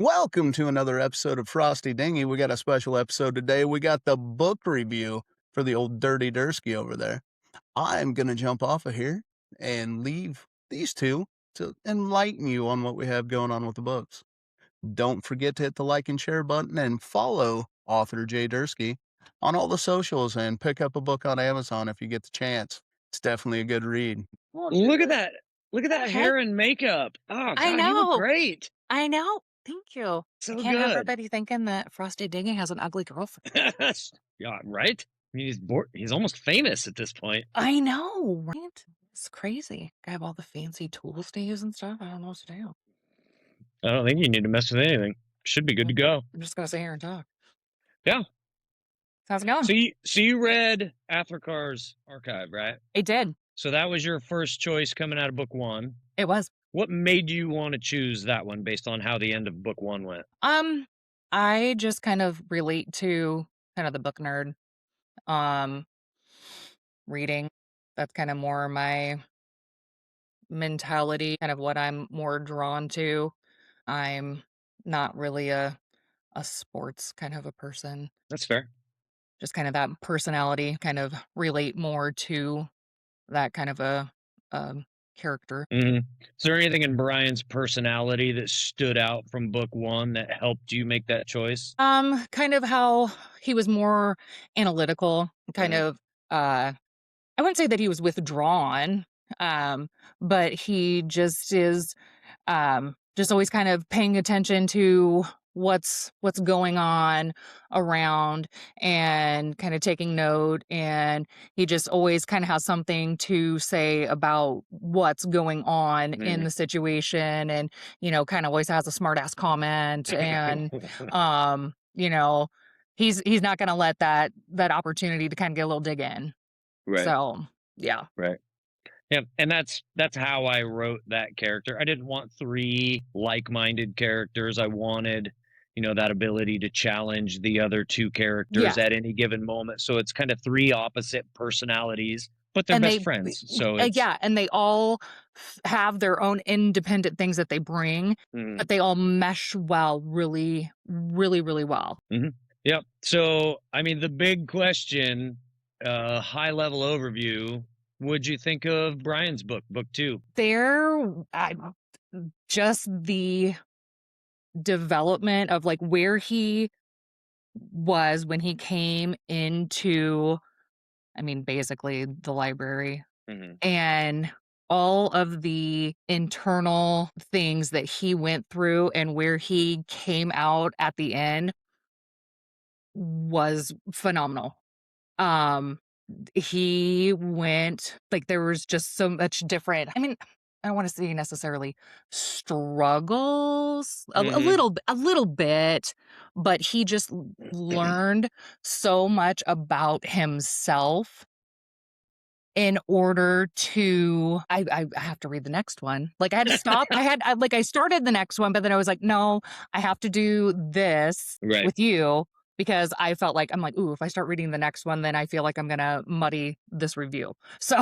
Welcome to another episode of Frosty Dinghy. We got a special episode today. We got the book review for the old dirty Dursky over there. I'm going to jump off of here and leave these two to enlighten you on what we have going on with the books. Don't forget to hit the like and share button and follow author Jay Dursky on all the socials and pick up a book on Amazon if you get the chance. It's definitely a good read. Look at that. Look at that hair and makeup. Oh, I God, you look know. great. I know. Thank you. I So can't have good. everybody thinking that Frosty Dinghy has an ugly girlfriend. Yeah, right? I mean, he's almost famous at this point. I know, right? It's crazy. I have all the fancy tools to use and stuff. I don't know what to do. I don't think you need to mess with anything. Should be good to go. I'm just gonna sit here and talk. Yeah. How's it going? So you read Atharkar's Archive, right? I did. So that was your first choice coming out of book one. It was. What made you want to choose that one based on how the end of book one went? I just kind of relate to kind of the book nerd. Reading. That's kind of more my mentality, kind of what I'm more drawn to. I'm not really a sports kind of a person. That's fair. Just kind of that personality, kind of relate more to that kind of a character. Is there anything in Brian's personality that stood out from book one that helped you make that choice? Kind of how he was more analytical, kind of I wouldn't say that he was withdrawn, but he just is just always kind of paying attention to what's going on around and kind of taking note, and he just always kind of has something to say about what's going on in the situation, and kind of always has a smart ass comment, and he's not going to let that opportunity to kind of get a little dig in. Right. So yeah. Right. Yeah, and that's how I wrote that character. I didn't want three like-minded characters. I wanted, that ability to challenge the other two characters at any given moment. So it's kind of three opposite personalities, but they're best friends. So and they all have their own independent things that they bring, but they all mesh well, really, really, really well. Yep. So, I mean, the big question, high-level overview, what'd you think of Brian's book two? Just the development of like where he was when he came into, basically the library, and all of the internal things that he went through and where he came out at the end was phenomenal. He went, like, there was just so much different, I don't want to say necessarily struggles, a little bit, but he just learned so much about himself in order to, I have to read the next one. Like, I had to stop. I started the next one, but then I was like, no, I have to do this with you, because I felt like, I'm like, ooh, if I start reading the next one, then I feel like I'm going to muddy this review. So.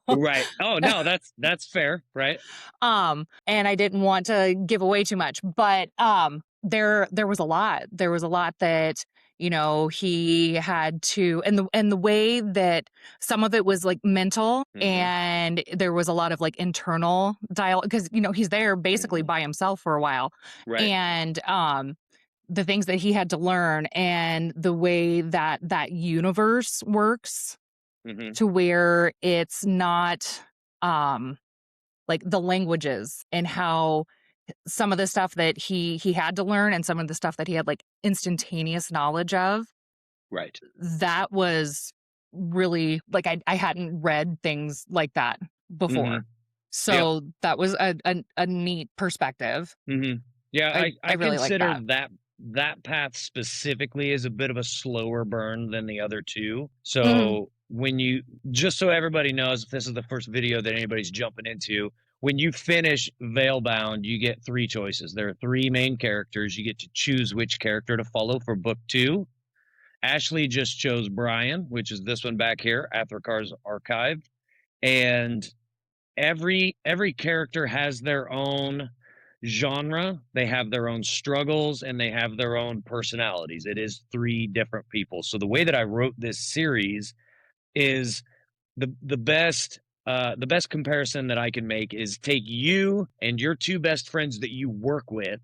Right. Oh, no, that's fair. Right. And I didn't want to give away too much, but there was a lot. There was a lot that, he had to, and the way that some of it was like mental, and there was a lot of like internal dialogue, because, he's there basically by himself for a while. Right. And the things that he had to learn, and the way that universe works, to where it's not like the languages, and how some of the stuff that he had to learn, and some of the stuff that he had like instantaneous knowledge of. Right. That was really like, I hadn't read things like that before. So that was a neat perspective. Yeah, I really consider like that path specifically is a bit of a slower burn than the other two. So just so everybody knows, if this is the first video that anybody's jumping into, when you finish Veilbound, you get three choices. There are three main characters. You get to choose which character to follow for book two. Ashley just chose Brian, which is this one back here, Atharkar's Archive. And every character has their own genre, they have their own struggles, and they have their own personalities. It is 3 different people. So the way that I wrote this series is the best comparison that I can make is take you and your 2 best friends that you work with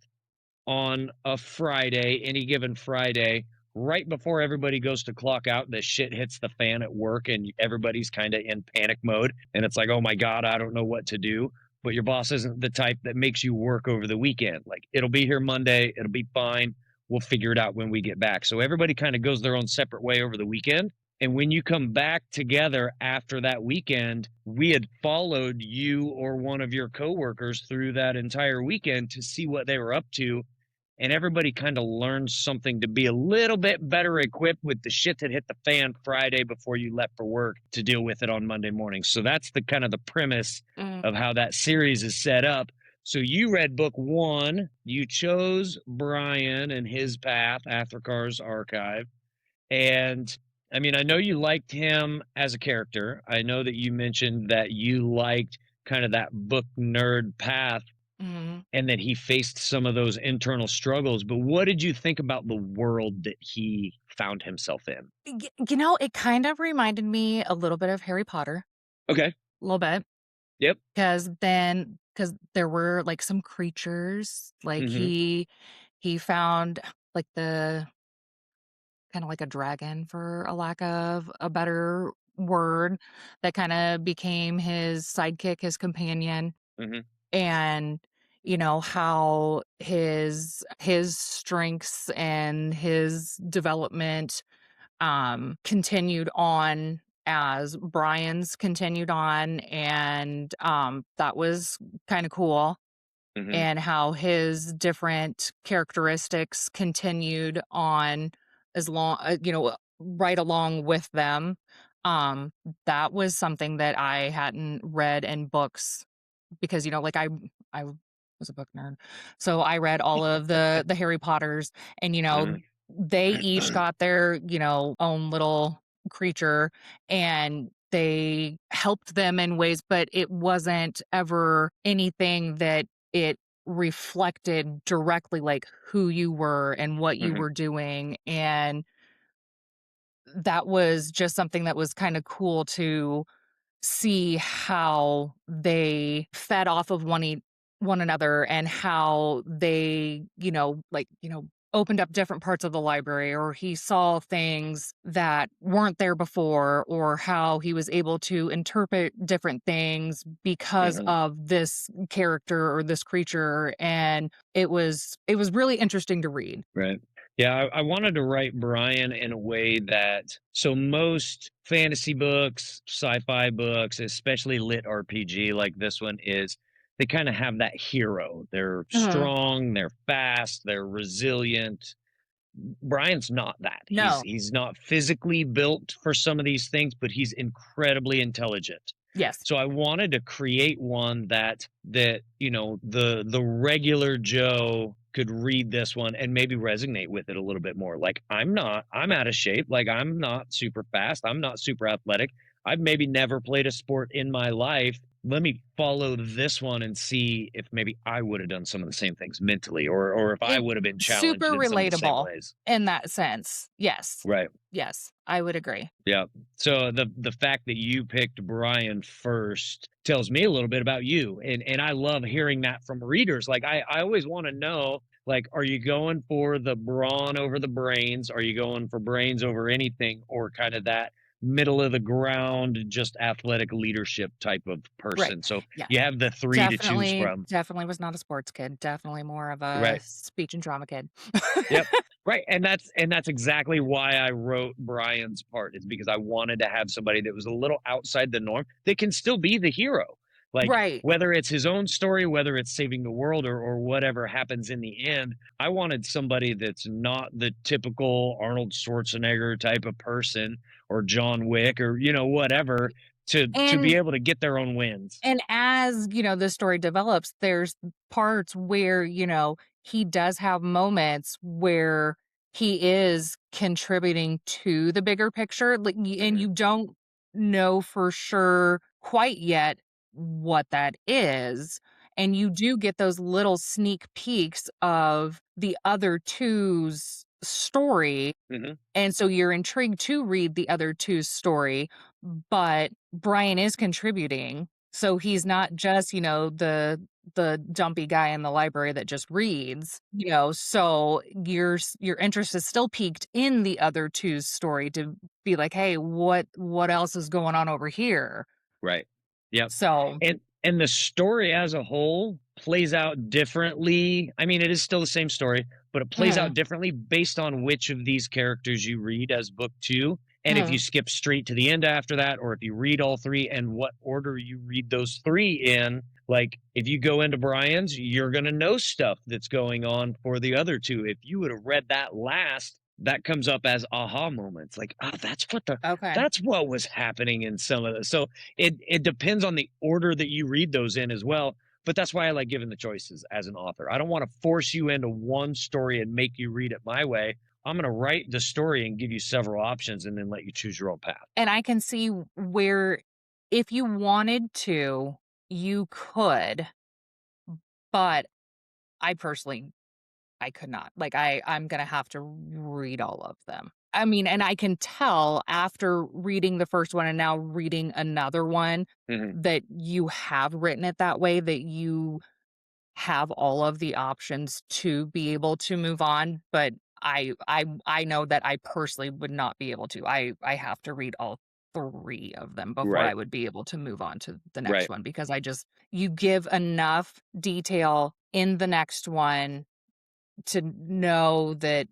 on a Friday, any given Friday, right before everybody goes to clock out, the shit hits the fan at work and everybody's kind of in panic mode. And it's like, oh my God, I don't know what to do. But your boss isn't the type that makes you work over the weekend. Like, it'll be here Monday, it'll be fine. We'll figure it out when we get back. So everybody kind of goes their own separate way over the weekend. And when you come back together after that weekend, we had followed you or one of your coworkers through that entire weekend to see what they were up to, and everybody kind of learns something to be a little bit better equipped with the shit that hit the fan Friday before you left for work to deal with it on Monday morning. So that's the kind of the premise of how that series is set up. So you read book 1, you chose Brian and his path, Athrkar's Archive. And I mean, I know you liked him as a character. I know that you mentioned that you liked kind of that book nerd path and that he faced some of those internal struggles. But what did you think about the world that he found himself in? It kind of reminded me a little bit of Harry Potter, Okay. a little bit, Yep. because there were like some creatures, like Mm-hmm. he found like the kind of like a dragon, for a lack of a better word, that kind of became his sidekick, his companion. Mm-hmm. And how his strengths and his development continued on as Brian's continued on, and that was kind of cool. Mm-hmm. And how his different characteristics continued on as long right along with them. um that was something that I hadn't read in books, because like I was a book nerd, so I read all of the Harry Potters, and they each got their own little creature, and they helped them in ways, but it wasn't ever anything that it reflected directly like who you were and what you Mm-hmm. were doing. And that was just something that was kind of cool to see how they fed off of one another, and how they, opened up different parts of the library, or he saw things that weren't there before, or how he was able to interpret different things because Mm-hmm. of this character or this creature. And it was really interesting to read. Right. Yeah, I wanted to write Brian in a way that, so most fantasy books, sci-fi books, especially lit RPG like this one is, they kind of have that hero. They're Mhm. strong, they're fast, they're resilient. Brian's not that. He's No. he's not physically built for some of these things, but he's incredibly intelligent. Yes. So I wanted to create one that the regular Joe could read this one and maybe resonate with it a little bit more. Like, I'm out of shape. Like, I'm not super fast. I'm not super athletic. I've maybe never played a sport in my life. Let me follow this one and see if maybe I would have done some of the same things mentally, or if I It would have been challenged super in some of the same relatable ways. in that sense. Yes. Right. Yes, I would agree. Yeah. So the fact that you picked Brian first tells me a little bit about you. And I love hearing that from readers. Like, I always want to know, like, are you going for the brawn over the brains? Are you going for brains over anything, or kind of that middle of the ground, just athletic leadership type of Right. person? So Yeah. you have the 3 to choose Definitely, from. definitely was not a sports kid. Definitely more of a Right. speech and drama kid. Yep. Right. And that's exactly why I wrote Brian's part, is because I wanted to have somebody that was a little outside the norm that can still be the hero. Like, Right. whether it's his own story, whether it's saving the world, or whatever happens in the end, I wanted somebody that's not the typical Arnold Schwarzenegger type of person, or John Wick, or whatever, to be And able to get their own wins. as, the story develops, there's parts where, he does have moments where he is contributing to the bigger picture, like, and Mhm. you don't know for sure quite yet what that is. and you do get those little sneak peeks of the other two's story, Mhm. and so you're intrigued to read the other two's story, but Brian is contributing. So he's not just, the dumpy guy in the library that just reads, so your interest is still piqued in the other two's story to be like, "Hey, what else is going on over here?" Right. Yep. So, And the story as a whole plays out differently. I mean, it is still the same story, but it plays out mhm, differently based on which of these characters you read as book 2, and if you mhm, skip straight to the end after that, or if you read all 3 and what order you read those 3 in. Like, if you go into Brian's, you're gonna know stuff that's going on for the other 2. If you would have read that last, that comes up as aha moments, like, "Oh, okay. that's what was happening in some of the." So it depends on the order that you read those in as well. But that's why I like giving the choices as an author. I don't want to force you into one story and make you read it my way. I'm going to write the story and give you several options and then let you choose your own path. And I can see where if you wanted to, you could, but I personally I could not. Like, I'm gonna have to read all of them. I mean, and I can tell after reading the first one and now reading another one Hmm. that you have written it that way, that you have all of the options to be able to move on, but I know that I personally would not be able to. I have to read all 3 of them before I Right. would be able to move on to the next Right. one because I just you give enough detail in the next one to know that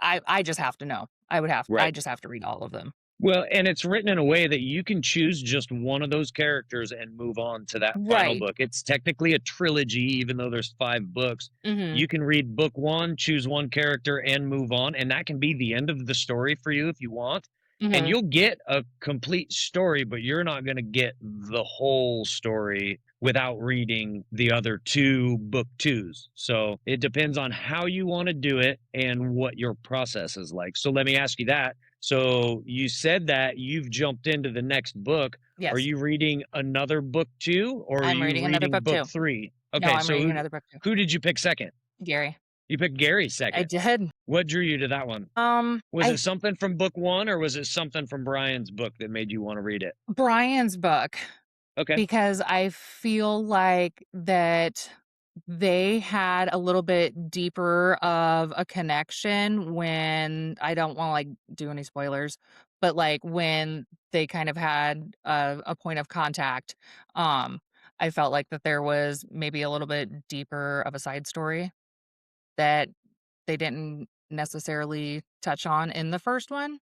I just have to know. I Right. just have to read all of them. Well, and it's written in a way that you can choose just one of those characters and move on to that final Right. book. It's technically a trilogy, even though there's 5 books. Mhm. You can read book 1, choose one character, and move on, and that can be the end of the story for you if you want. And Mhm. you'll get a complete story, but you're not going to get the whole story without reading the other 2 book 2s. So it depends on how you want to do it and what your process is like. So let me ask you that, so you said that you've jumped into the next book. Are Yes. you reading another book 2, or are I'm you reading another reading book book too. 3? No, Okay, I'm so reading another book too. who did you pick second? Gary. You picked Gary I second. did. What drew you to that one? Was I it something from book 1, or was it something from Brian's book that made you want to read it? Brian's book Okay. because I feel like that they had a little bit deeper of a connection when I don't wanna, like, do any spoilers, but, like, when they kind of had a point of contact, um, I felt like that there was maybe a little bit deeper of a side story that they didn't necessarily touch on in the first one.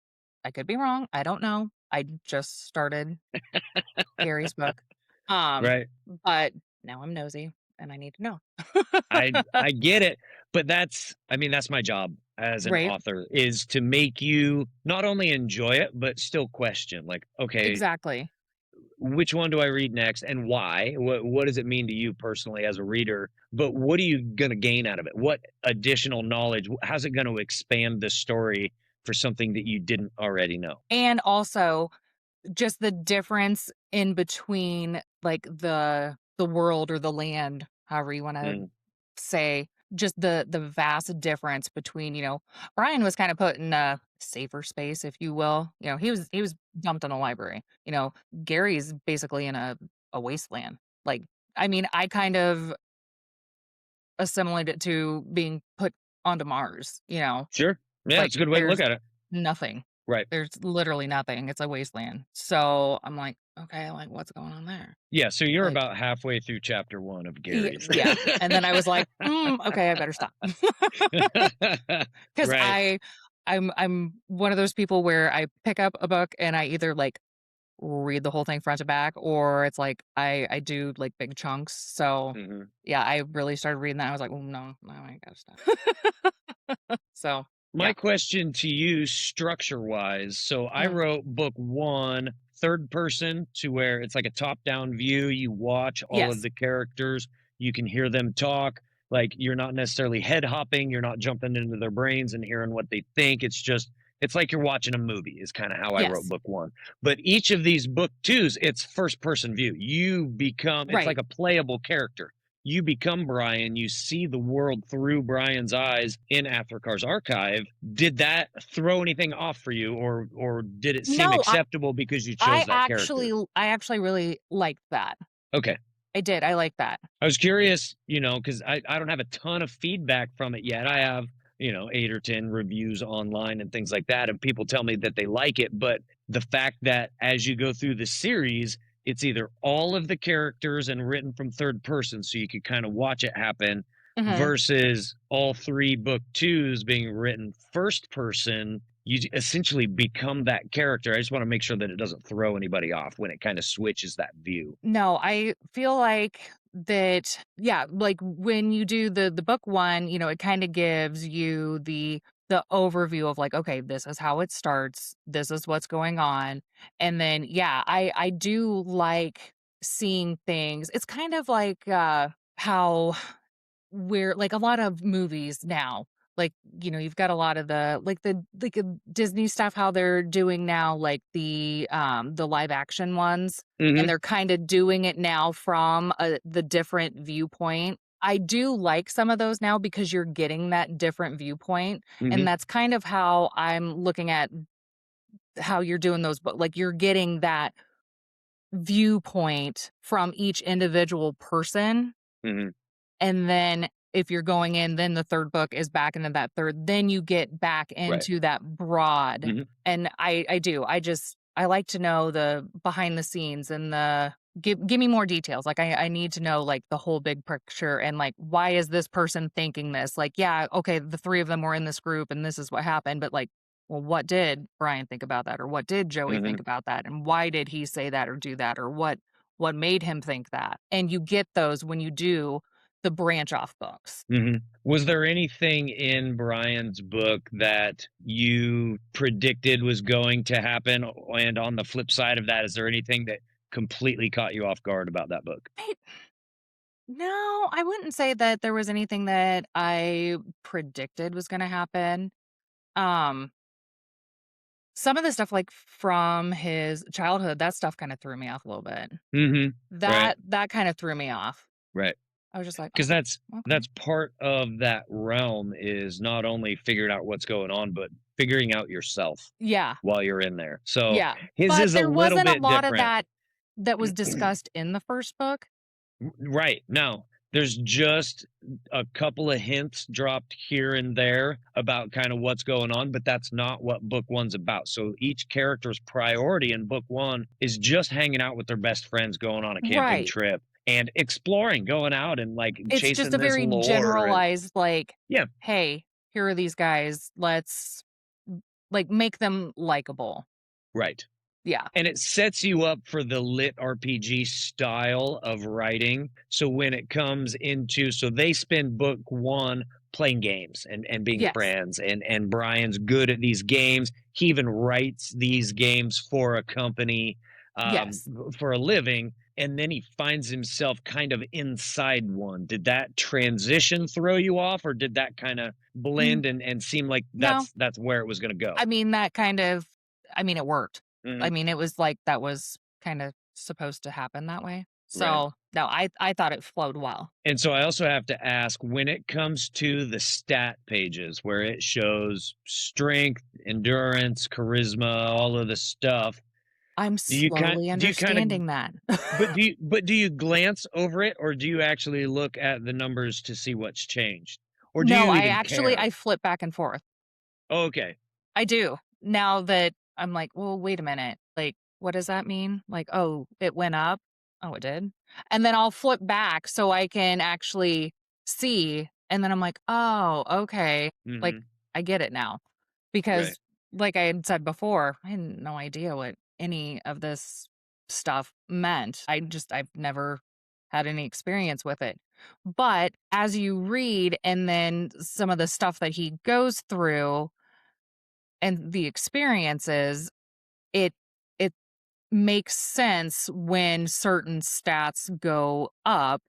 I could be wrong, I don't know. I just started Gary's book. Um, Right. but now I'm nosy and I need to know. I get it, but I mean, that's my job as an Right, author, is to make you not only enjoy it but still question, like, okay, exactly. which one do I read next and why? What does it mean to you personally as a reader? But what are you going to gain out of it? What additional knowledge? How's it going to expand the story for something that you didn't already know? And also just the difference in between like the world or the land, however you want to Mm, say, just the vast difference between, Brian was kind of put in a safer space, if you will. He was dumped in a library. Gary's basically in a wasteland. Like, I mean, I kind of assimilate it to being put onto Mars, sure. Yeah, it's like a good way to look there's at it. nothing. Right. There's literally nothing. It's a wasteland. So I'm like, okay, like what's going on there? Yeah. So you're Like, about halfway through chapter 1 of Gary's. yeah. And then I was like, okay, I better stop. Cause Right. I'm one of those people where I pick up a book and I either like read the whole thing front to back, or it's like I do like big chunks. So Mhm. yeah, I really started reading that. I was like, oh no, I gotta stop. So My yeah. question to you, structure wise, so I Mm, wrote book 1 third person, to where it's like a top down view. You watch all of yes. the characters, you can hear them talk. Like, you're not necessarily head hopping, you're not jumping into their brains and hearing what they think. It's just It's like you're watching a movie is kind of how I wrote Yes. book one. But each of these book twos, it's first person view. You become, it's like Right. a playable character. You become Brian. You see the world through Brian's eyes in Aftercar's archive. Did that throw anything off for you, or did it seem No, acceptable because you chose that character? I actually really liked that. Okay. I did. I like that. I was curious, because I don't have a ton of feedback from it yet. I have, 8 or 10 reviews online and things like that, and people tell me that they like it. But the fact that as you go through the series, it's either all of the characters and written from third person, so you could kind of watch it happen, Mhm. versus all three book twos being written first person. You essentially become that character. I just want to make sure that it doesn't throw anybody off when it kind of switches that view. No, I feel like that, yeah, like when you do the book one, it kind of gives you the overview of like, okay, this is how it starts, this is what's going on. And then yeah, I do like seeing things. It's kind of like how where like a lot of movies now, like, you've got a lot of the Disney stuff, how they're doing now, like the live action ones, and Hmm. they're kind of doing it now from the different viewpoint. I do like some of those now because you're getting that different viewpoint, Hmm. and that's kind of how I'm looking at how you're doing those, but like you're getting that viewpoint from each individual person. Hmm. And then if you're going in, then the 3rd book is back into that 3rd, then you get back Right. into that broad. Hmm. And I do. I like to know the behind the scenes and give me more details. Like I need to know like the whole big picture and like why is this person thinking this? Like, yeah, okay, the 3 of them were in this group and this is what happened, but like, well, what did Brian think about that? Or what did Joey Hmm. think about that? And why did he say that or do that? Or what made him think that? And you get those when you do the branch off books. Hmm. Was there anything in Brian's book that you predicted was going to happen? And on the flip side of that, is there anything that completely caught you off guard about that book? I No, I wouldn't say that there was anything that I predicted was gonna happen. Um, some of the stuff, like, from his childhood, that stuff kinda threw me off a little bit. Hmm. Right. That kinda threw me off. Right. I was just like, Because "Oh, that's okay." part of that realm is not only figuring out what's going on, but figuring out yourself Yeah, while you're in there. So yeah, his but is a there little wasn't a bit lot of different. that that was discussed in the 1st book. Right. No, there's just a couple of hints dropped here and there about kind of what's going on, but that's not what book one's about. So each character's priority in book one is just hanging out with their best friends, going on a camping Right. trip and exploring, going out and like It's just chasing a this very lore. And generalized, like, yeah, "Hey, here are these guys, let's, like, make them likable." right. Yeah. And it sets you up for the lit RPG style of writing. So when it comes into, so they spend book one playing games and being Yes. friends, and Brian's good at these games. He even writes these games for a company, Yes. for a living, and then he finds himself kind of inside one. Did that transition throw you off, or did that kind of N blend and seem like no. that's where it was going to I go? mean, that kind of it worked. I Hmm. mean, it was like that was kinda supposed to happen that way. Right. So, no, I thought it flowed well. And so I also have to ask, when it comes to the stat pages where it shows strength, endurance, charisma, all of the stuff, I'm slowly do you kind of understanding that. but do you glance over it, or do you actually look at the numbers to see what's changed? Or do No, you even care? I flip back and forth. Oh, okay. I do. Now that I'm like, "Well, wait a minute, like, what does that mean?" Like, "Oh, it went up? Oh, it did?" And then I'll flip back so I can actually see, and then I'm like, "Oh, okay." Like, Hmm. I get it now. Right. Because like I had said before, I had no idea what any of this stuff meant. I've never had any experience with it. But as you read and then some of the stuff that he goes through and the experiences, it it makes sense when certain stats go up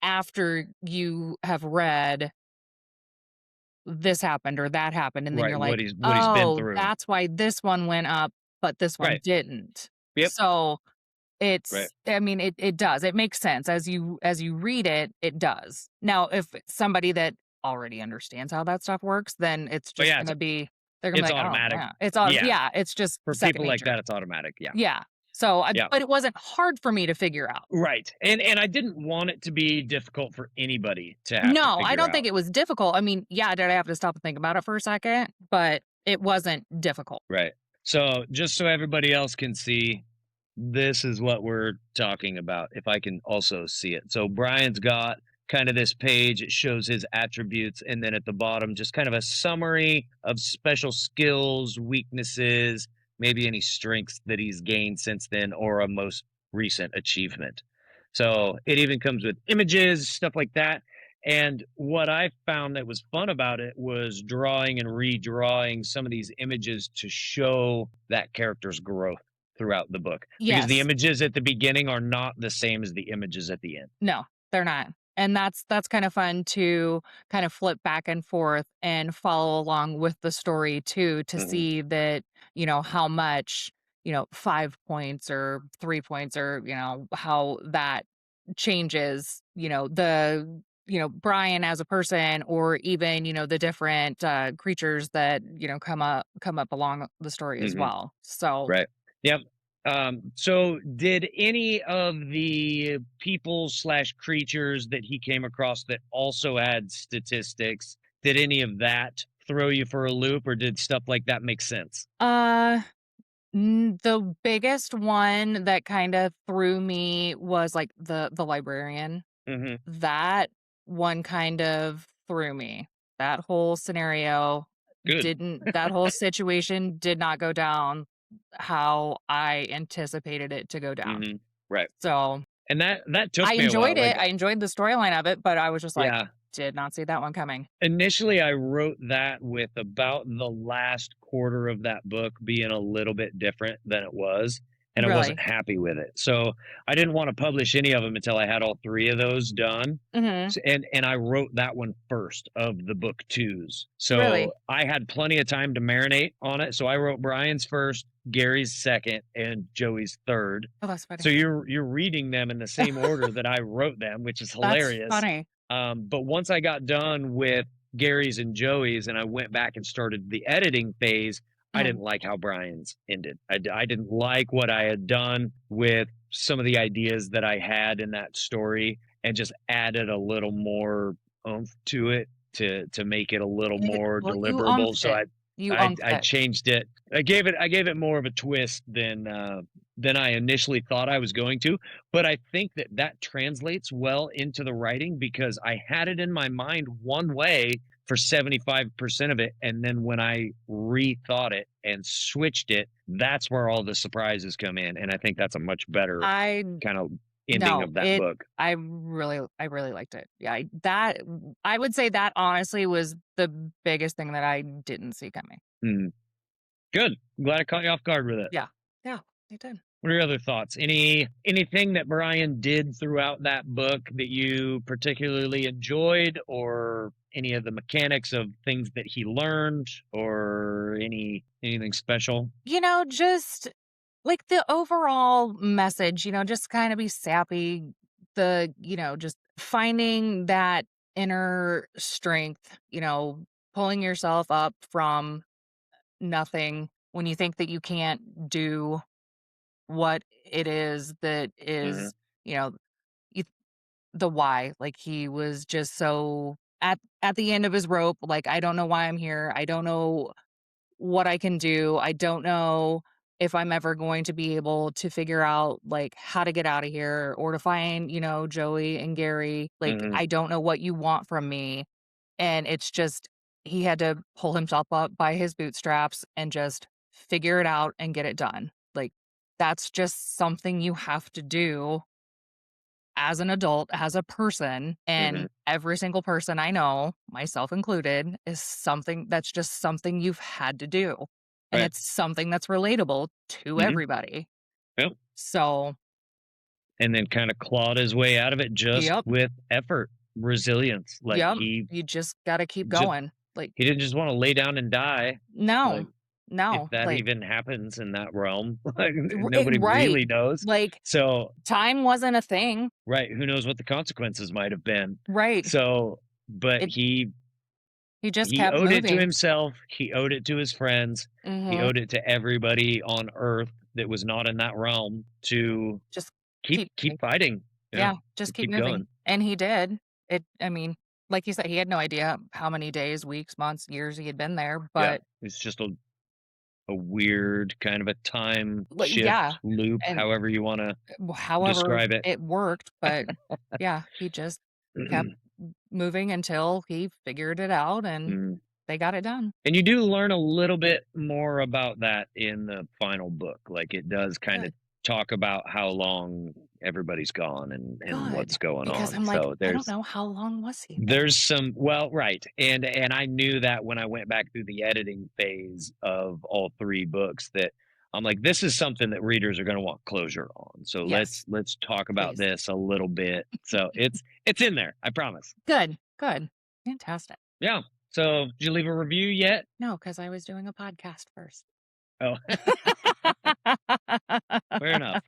after you have read this happened or that happened, and then Right, you're like, what he's been "Oh, through. that's why this one went up, but this one Right. didn't." Yep. So, Right. I mean, it does. It makes sense. As you read it, it does. Now, if it's somebody that already understands how that stuff works, then it's But just yeah, gonna be they're gonna be it's like, "Oh, automatic. yeah." It's all Yeah. yeah, it's just For second people like nature. that, it's automatic. Yeah. Yeah. So, Yeah. but it wasn't hard for me to figure out. Right. And I didn't want it to be difficult for anybody to have to No, I figure don't out. think it was difficult. I mean, yeah, did I have to stop and think about it for a second? But it wasn't difficult. Right. So just so everybody else can see, this is what we're talking about. If I can also see it. So Brian's got kind of this page, it shows his attributes, and then at the bottom, just kind of a summary of special skills, weaknesses, maybe any strengths that he's gained since then, or a most recent achievement. So it even comes with images, stuff like that. And what I found that was fun about it was drawing and redrawing some of these images to show that character's growth throughout the book, because the Yes. images at the beginning are not the same as the images at the end. No, they're not. And that's kind of fun to kind of flip back and forth and follow along with the story too to Mhm, see that, how much, 5 points or 3 points or, how that changes, Brian as a person or even, the different creatures that, come up along the story as mhm, well. So, right. Yep. So did any of the people slash creatures that he came across that also had statistics, did any of that throw you for a loop, or did stuff like that make sense? uh the biggest one that kinda threw me was, like, the librarian. Mhm. That one kind of threw me. That whole scenario Good. that whole situation did not go down how I anticipated it to go down. Mhm. Right. So, And that I took me a while, enjoyed like, it, I enjoyed the storyline of it, but I was just like, yeah. "Did not see that one coming." Initially, I wrote that with about the last quarter of that book being a little bit different than it was, and I wasn't Really? happy with it. So I didn't want to publish any of them until I had all three of those done. Mhm. And I wrote that one first of the book twos. So Really? I had plenty of time to marinate on it. So I wrote Brian's first, Gary's second, and Joey's third. Oh, that's So funny. you're reading them in the same order that I wrote them, which is That's hilarious. funny. But once I got done with Gary's and Joey's and I went back and started the editing phase, I didn't Mhm. like how Brian's ended. I didn't like what I had done with some of the ideas that I had in that story, and just added a little more oomph to it to make it a little more Well, you deliverable. umphed So it. You umphed I it. changed it. I gave it more of a twist than I initially thought I was going to. But I think that that translates well into the writing, because I had it in my mind one way for 75% of it, and then when I rethought it and switched it, that's where all the surprises come in, and I think that's a much better I kind of ending no, of that book. I really liked it. Yeah, I would say that honestly was the biggest thing that I didn't see coming. Mm, good. I'm glad I caught you off guard with it. Yeah. Yeah, it did. What are your other thoughts? Anything that Brian did throughout that book that you particularly enjoyed, or any of the mechanics of things that he learned, or anything special? Just like the overall message, just kind of be sappy, just finding that inner strength, pulling yourself up from nothing when you think that you can't do what it is that Mhm, is, you know, you the why. Like he was just so at the end of his rope, like, I don't know why I'm here. I don't know what I can do. I don't know if I'm ever going to be able to figure out like how to get out of here or to find, Joey and Gary. Like, mhm, I don't know what you want from me. And it's just he had to pull himself up by his bootstraps and just figure it out and get it done. Like, that's just something you have to do as an adult, as a person, mhm, and every single person I know, myself included, is something that's just something you've had to do, and right, it's something that's relatable to mhm, everybody. yep, So, and then kinda clawed his way out of it just yep, with effort, resilience, like, yep, he you just gotta keep just going. Like, he didn't just want to lay down and die. no, Like, if no, that like, even happens in that realm, like, eh, nobody right. really knows. Like, So, time wasn't a thing. right, who knows what the consequences might have been. Right. So, but It he just he kept owed it to moving. himself, he owed it to his friends, he Mhm. owed it to everybody on Earth that was not in that realm to Just keep keep keep moving. fighting, Yeah, to just keep keep moving. going. And he did. I mean, like you said, he had no idea how many days, weeks, months, years he had been there, Yeah, but it's just a weird kind of a time like, yeah. shift loop, And however you wanna however describe it. it worked, but yeah, he just kept moving until he figured it out and Mm. they got it done. And you do learn a little bit more about that in the final book. Like, it does kinda Good. talk about how long everybody's gone and Good. what's going Because on. I'm like, So I don't know how long was he there? there's some, well, right, and I knew that when I went back through the editing phase of all 3 books that I'm like, "This is something that readers are gonna want closure on, so Yes, let's talk about please. this a little bit." So it's in there, I promise. Good. Good. Fantastic. Yeah. So, did you leave a review yet? No, because I was doing a podcast first. Oh, fair enough.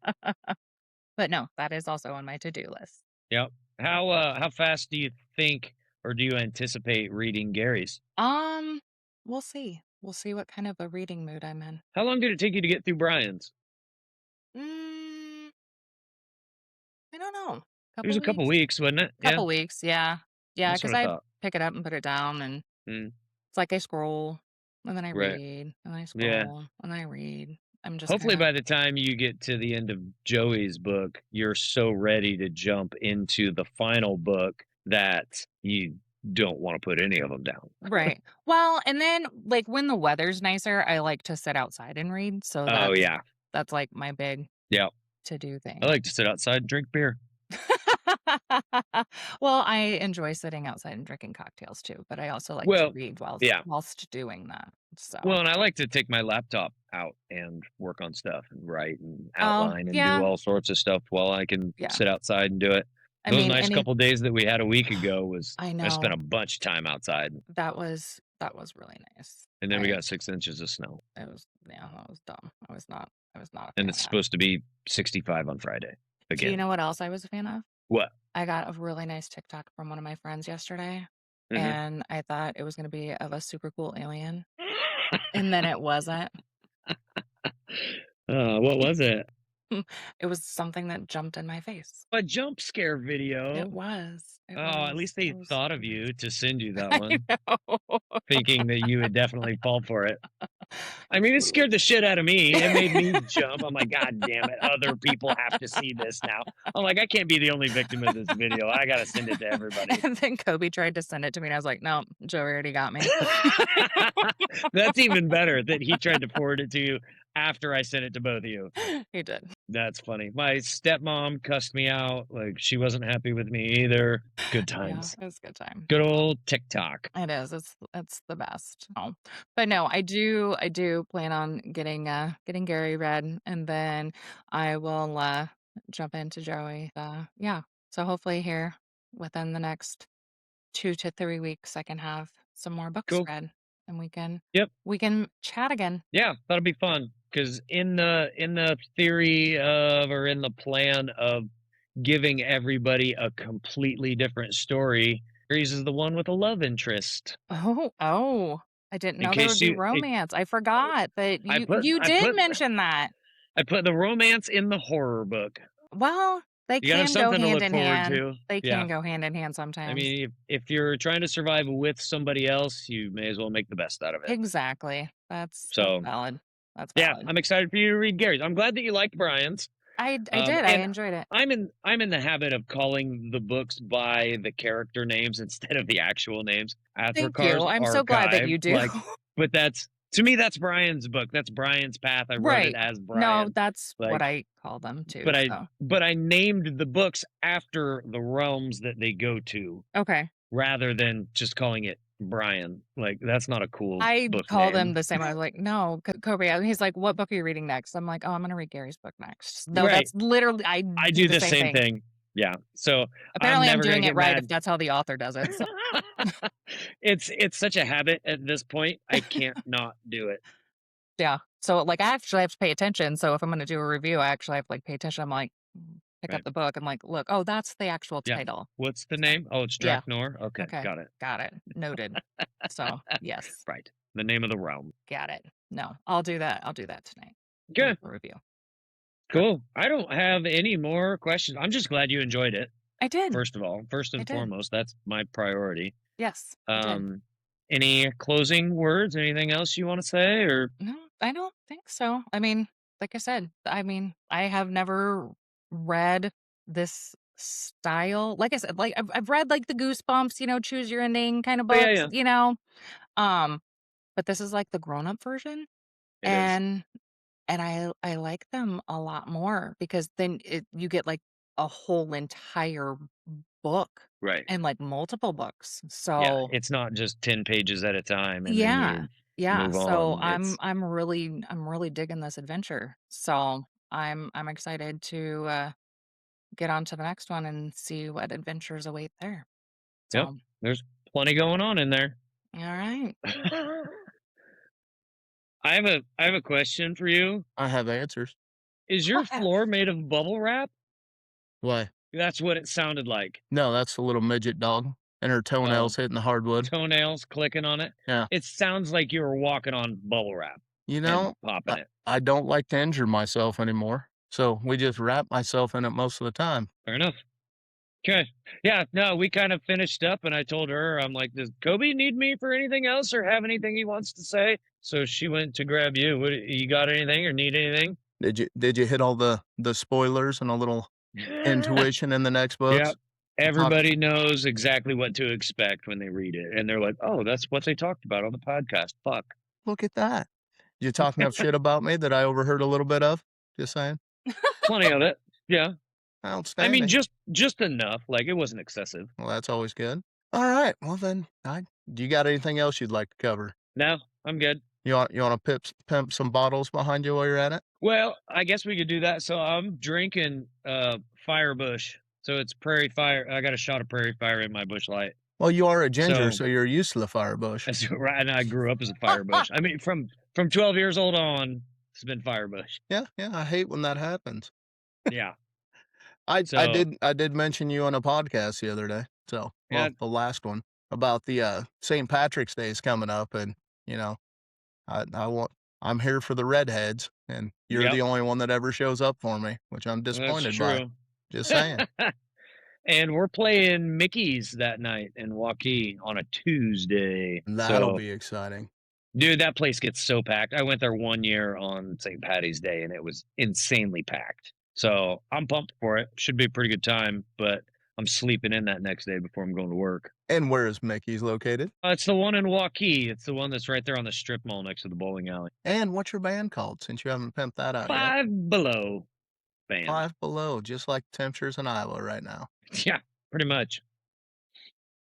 But no, that is also on my to-do list. Yep. How fast do you think or do you anticipate reading Gary's? Um, we'll see. We'll see what kind of a reading mood I'm in. How long did it take you to get through Brian's? Mm, I don't know. It was Couple a couple weeks? weeks, wasn't it? Yeah, Couple weeks, yeah. Yeah, that's what because I I thought. pick it up and put it down, and Mm, it's like I scroll, and then I right. read, and I Yeah. scroll, and I read. I'm just Hopefully kinda by the time you get to the end of Joey's book, you're so ready to jump into the final book that you don't want to put any of them down. right. Well, and then, like, when the weather's nicer, I like to sit outside and read, so Oh yeah. that's, like, my big Yeah. to-do I thing. like to sit outside and drink beer. Well, I enjoy sitting outside and drinking cocktails too, but I also like to Well, read yeah. whilst doing that, so Well, and I like to take my laptop out and work on stuff and write and oh, outline and do yeah, all sorts of stuff while I can yeah. sit outside and do it. I Those mean, nice couple days that we had a week ago was I I spent know. a bunch of time outside, That was really nice. and then we I got 6 inches of snow, it was yeah, that was dumb. I was not a and fan it's of that. supposed to be 65 on Friday Do you again. know what else I was a fan of? What? I got a really nice TikTok from one of my friends yesterday, Mhm. and I thought it was gonna be of a super cool alien, and then it wasn't. What was it? It was something that jumped in my face. A jump scare It video. was. It Oh, at was. least they It was thought super of nice. you to send you that I one, know. thinking that you would definitely fall for it. I I mean, it totally scared the shit out of me. It made me jump. I'm like, God damn it. Other people have to see this now. I'm like, I can't be the only victim of this video. I got to send it to everybody. And then Kobe tried to send it to me, and I was like, "No, Joey already got me." That's even better that he tried to forward it to you after I sent it to both of you. He did. That's funny. My stepmom cussed me out. Like, she wasn't happy with me either. Good Yeah, times. it was a good time. Good old TikTok. It is. It's the best. Oh. But no, I do plan on getting Gary read, and then I will jump into Joey. Yeah. So hopefully here within the next 2 to 3 weeks I can have some more books Cool. read and we can Yep. we can chat again. Yeah, that'll be fun. Because in the theory of, or in the plan of giving everybody a completely different story, Aries is the one with a love interest. Oh. I didn't In know there would case be you, romance. I forgot that I put you I did put mention that. I put the romance in the horror book. Well, they You gotta have can go something to hand look in forward hand. to. They Yeah. can go hand in hand I sometimes. mean, if you're trying to survive with somebody else, you may as well make the best out of it. Exactly. That's So, valid. That's yeah, valid. I'm excited for you to read Gary's. I'm glad that you liked Brian's. I did. I And enjoyed it. I'm in the habit of calling the books by the character names instead of the actual names. Thank you. Athracars I'm so glad that Archive, you do. like, but that's, to me, that's Brian's book. That's Brian's path. I wrote it Right. as No, Brian. that's what Like, I call them too. but I So but I named the books after the realms that they go to, okay. rather than just calling it Brian. Like, that's not a cool I book call them name. the same. I was like, no, Kobe. He's like, what book are you reading next? I'm like, oh, I'm gonna read Gary's book next. No, Right. that's literally I I do do the the same same thing. thing. Yeah. So I'm Apparently, I'm never gonna doing it get right if mad. that's how the author does it. So It's such a habit at this point. I can't not do it. yeah. So like, I actually have to pay attention. So if I'm going to do a review, I actually have to like pay attention. I'm like, pick up Right. the book. I'm like, look, oh, that's the actual Yeah. title. What's the So name? Oh, it's yeah. Draknor. Okay, Okay. got it. Got it. Noted. So yes, Right. The name of the realm. got it. No, I'll do that. I'll do that tonight. I'll do Good. a review. Cool. I don't have any more questions. I'm just glad you enjoyed it. I did. First of all, first I and did. foremost, that's my priority. Yes, I did. Um, any closing words? Anything else you want to say? Or No, I don't think so. I mean, like I said, I mean, I have never read this style. Like I said, like I've read like the Goosebumps, choose your ending kind of oh yeah, books, yeah, Um, but this is like the grown-up version, it is. and I like them a lot more because then you get like a whole entire book Right. and like multiple books. Yeah, So it's not just 10 pages at a time and then yeah. you Yeah, move so on. I'm It's I'm really I'm really digging this adventure. So I'm excited to get on to the next one and see what adventures await there. yep, So, there's plenty going on in there. all right. I have a question for you. I have answers. Is your floor made of bubble wrap? Why? That's what it sounded like. No, that's the little midget dog, and her Oh, toenails hitting the hardwood. toenails clicking on it. Yeah. It sounds like you were walking on bubble wrap You and know, popping I it. I don't like to injure myself anymore, so we just wrap myself in it most of the time. Fair enough. Okay. Yeah, no, we kind of finished up and I told her, I'm like, does Kobe need me for anything else or have anything he wants to say? So she went to grab you. What, you got anything or need anything? Did you hit all the spoilers and a little intuition in the next Yep. books? You talk Everybody knows exactly what to expect when they read it. And they're like, oh, that's what they talked about on the podcast. Fuck. Look at that. You talk enough shit about me that I overheard a little bit of? Just saying. Plenty of it. Yeah. I mean, Outstanding. just enough. Like it wasn't excessive. Well, that's always good. Alright, well then, do you got anything else you'd like to cover? No, I'm good. You wanna pimp some bottles behind you while you're at it? Well, I guess we could do that. So I'm drinking Firebush. So it's prairie fire. I got a shot of prairie fire in my bush light. Well, you are a ginger, So so you're used to the firebush. that's right. And I grew up as a Firebush. I mean, from 12 years old on, it's been Firebush. Yeah, I hate when that happens. Yeah. I I So did I did mention you on a podcast the other day, so yeah, well, the last one, about the, St. Patrick's Day is coming up, and, you know, I'm here for the redheads, and you're yep, the only one that ever shows up for me, which I'm that's disappointed by. true. Just saying. And we're playing Mickey's that night in Waukee on a Tuesday. That'll So be exciting. dude, that place gets so packed. I went there one year on St. Patty's Day and it was insanely packed. So I'm pumped for it. Should be a pretty good time, but I'm sleeping in that next day before I'm going to work. And where is Mickey's located? It's the one in Waukee. It's the one that's right there on the strip mall next to the bowling alley. And what's your band called, since you haven't pimped that out yet? Five Below band. 5 Below, just like temperatures in Iowa right now. Yeah, pretty much.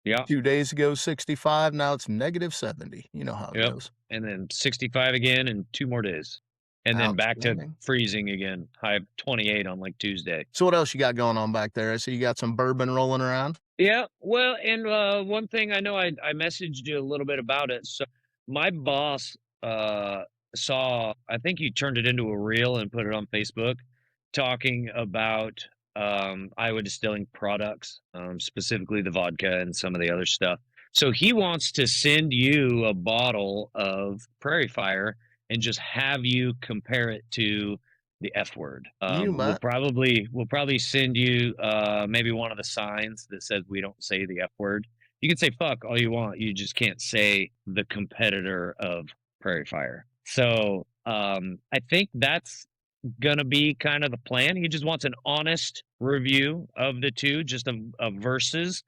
Yeah. 2 days ago, 65, now it's -70. You know how it Yep. goes. And then 65 again in 2 more days. And then back to Outstanding. freezing again. High of 28 on like Tuesday. So what else you got going on back there? I see you got some bourbon rolling around? Yeah, well, and one thing I know I messaged you a little bit about it. So my boss saw, I think you turned it into a reel and put it on Facebook, talking about Iowa distilling products, specifically the vodka and some of the other stuff. So he wants to send you a bottle of Prairie Fire and just have you compare it to the F word. You bet. We'll probably send you maybe one of the signs that says we don't say the F word. You can say fuck all you want. You just can't say the competitor of Prairie Fire. So I think that's gonna be kind of the plan. He just wants an honest review of the two, just a versus.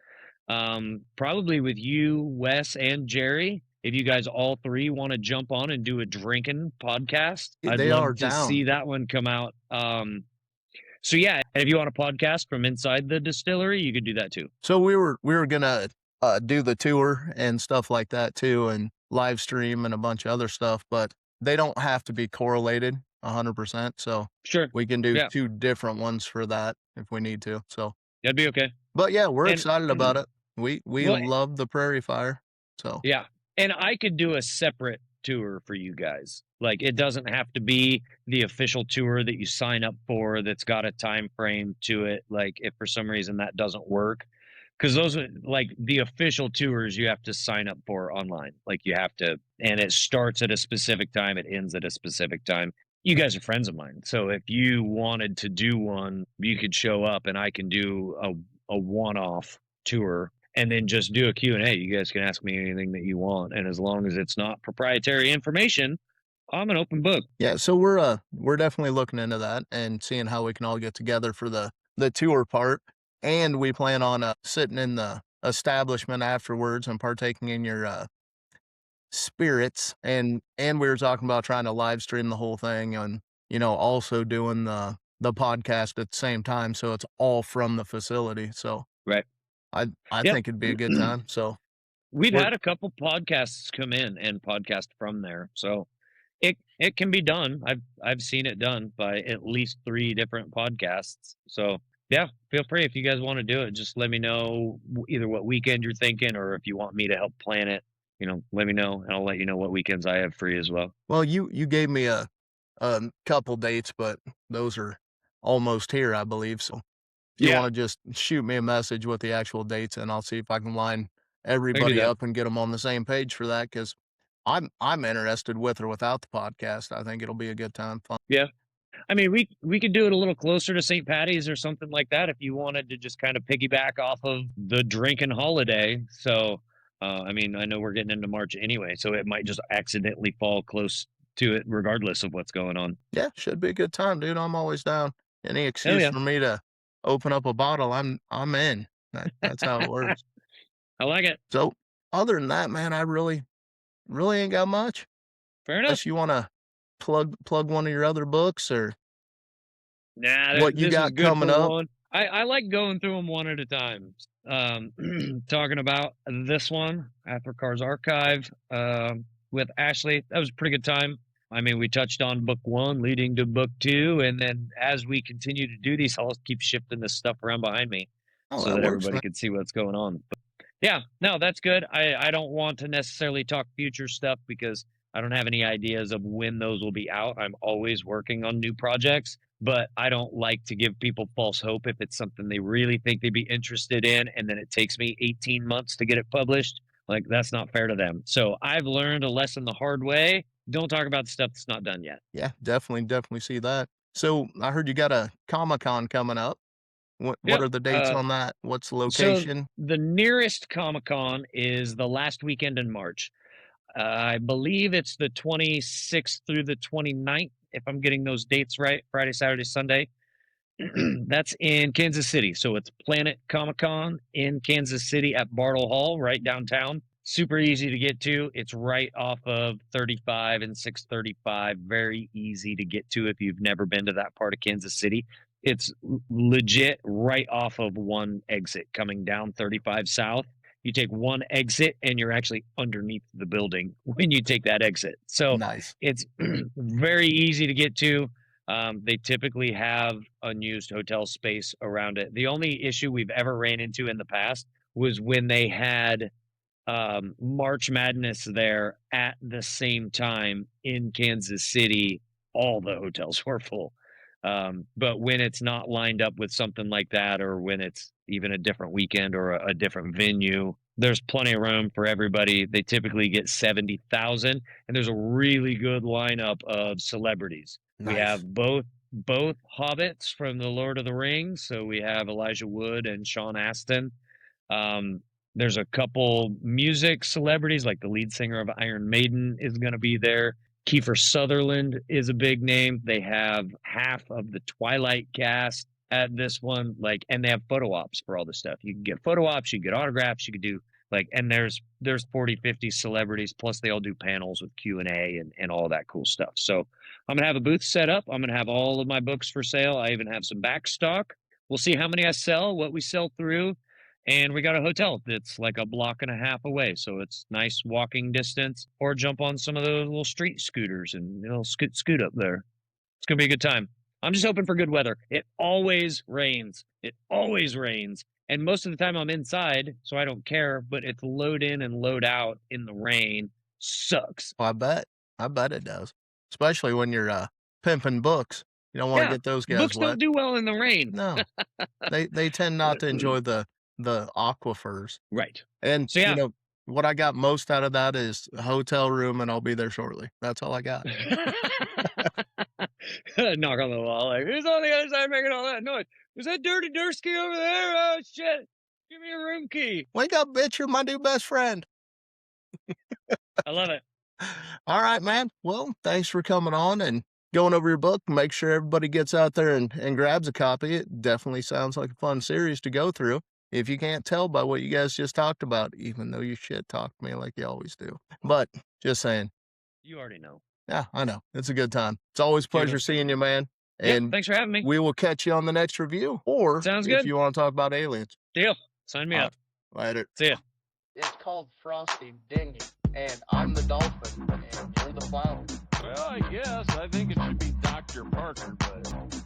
Probably with you, Wes, and Jerry. If you guys all three want to jump on and do a drinking podcast, I'd They are love to see down. that one come out. So yeah, and if you want a podcast from inside the distillery, you could do that too. So we were gonna, do the tour and stuff like that too, and live stream and a bunch of other stuff, but they don't have to be correlated 100%, so Sure. we can do Yeah. 2 different ones for that if we need to, so That'd be okay. But yeah, we're And excited about it. We well, love the prairie fire. So yeah, and I could do a separate tour for you guys. Like, it doesn't have to be the official tour that you sign up for that's got a time frame to it, like, if for some reason that doesn't work, because those are like, the official tours you have to sign up for online. Like, you have to, and it starts at a specific time, it ends at a specific time. You guys are friends of mine, so if you wanted to do one, you could show up and I can do a one-off tour and then just do a Q&A. You guys can ask me anything that you want, and as long as it's not proprietary information, I'm an open book. yeah, so we're definitely looking into that and seeing how we can all get together for the tour part. And we plan on sitting in the establishment afterwards and partaking in your spirits. And we were talking about trying to live stream the whole thing and also doing the podcast at the same time, so it's all from the facility. So Right. I Yep. think it'd be a good time. So We've we're had a couple podcasts come in and podcast from there, so it can be done. I've seen it done by at least 3 different podcasts. So, yeah, feel free if you guys wanna do it, just let me know either what weekend you're thinking or if you want me to help plan it, let me know, and I'll let you know what weekends I have free as well. well, you gave me a couple dates, but those are almost here, I believe. So if you Yeah, wanna just shoot me a message with the actual dates, and I'll see if I can line I can do everybody that. up and get them on the same page for that. Because I'm interested with or without the podcast. I think it'll be a good time, fun. Yeah. I mean, we could do it a little closer to St. Patty's or something like that if you wanted to just kind of piggyback off of the drinking holiday. So, I mean, I know we're getting into March anyway, so it might just accidentally fall close to it, regardless of what's going on. Yeah, should be a good time, dude. I'm always down. Any Hell excuse yeah, for me to open up a bottle, I'm in. That's how it works. I like it. So, other than that, man, I really ain't got much. Fair enough. Unless you wanna plug one of your other books or Nah, what you this is got good coming for up. one. I like going through them one at a time. Um, talking about this one, Cars Archive, with Ashley. That was a pretty good time. I mean, we touched on book 1 leading to book 2, and then as we continue to do these, I'll keep shifting this stuff around behind me Oh, so that that works, everybody man. can see what's going on. Yeah, no, that's good. I don't want to necessarily talk future stuff because I don't have any ideas of when those will be out. I'm always working on new projects, but I don't like to give people false hope if it's something they really think they'd be interested in and then it takes me 18 months to get it published. Like, that's not fair to them. So I've learned a lesson the hard way. Don't talk about stuff that's not done yet. Yeah, definitely see that. So, I heard you got a Comic-Con coming up. What Yep. are the dates on that? What's the So location? the nearest Comic Con is the last weekend in March. I believe it's the 26th through the 29th, if I'm getting those dates right. Friday, Saturday, Sunday. That's in Kansas City. So it's Planet Comic Con in Kansas City at Bartle Hall, right downtown. Super easy to get to. It's right off of 35 and 635. Very easy to get to if you've never been to that part of Kansas City. It's legit right off of one exit coming down 35 South. You take one exit and you're actually underneath the building when you take that exit. So Nice. it's very easy to get to. They typically have unused hotel space around it. The only issue we've ever ran into in the past was when they had March Madness there at the same time in Kansas City. All the hotels were full. But when it's not lined up with something like that, or when it's even a different weekend or a different venue, there's plenty of room for everybody. They typically get 70,000, and there's a really good lineup of celebrities. We Nice. have both hobbits from the Lord of the Rings. So we have Elijah Wood and Sean Astin. Um, there's a couple music celebrities, like the lead singer of Iron Maiden is going to be there. Kiefer Sutherland is a big name. They have half of the Twilight cast at this one, like, and they have photo ops for all this stuff. You can get photo ops, you can get autographs, you could do like, and there's 40, 50 celebrities, plus they all do panels with Q&A and all that cool stuff. So I'm gonna have a booth set up. I'm gonna have all of my books for sale. I even have some back stock. We'll see how many I sell, what we sell through, and we got a hotel that's like a block and a half away, so it's nice walking distance. Or jump on some of those little street scooters and scoot up there. It's gonna be a good time. I'm just hoping for good weather. It always rains. It always rains. And most of the time I'm inside, so I don't care, but it's load in and load out in the rain sucks. Well, I bet it does, especially when you're pimping books. You don't want to Yeah, get those guys books wet. don't do well in the rain. No, they tend not to enjoy the aquifers. Right. And So, yeah. you know what I got most out of that is a hotel room, and I'll be there shortly. That's all I got. Knock on the wall, like, who's on the other side making all that noise? Is that Dirty Dursky over there? Oh, shit. Give me a room key. Wake up, bitch! You're my new best friend. I love it. All right, man. Well, thanks for coming on and going over your book. Make sure everybody gets out there and grabs a copy. It definitely sounds like a fun series to go through. If you can't tell by what you guys just talked about, even though you shit talked me like you always do. But just saying. You already know. Yeah, I know. It's a good time. It's always a pleasure seeing you, man. Yeah, And thanks for having me. we will catch you on the next review. Or Sounds if good. you want to talk about aliens. Deal. Sign me up. Later. See ya. It's called Frosty Dinghy, and I'm the dolphin, and you're the flower. Well, I guess. I think it should be Dr. Parker, but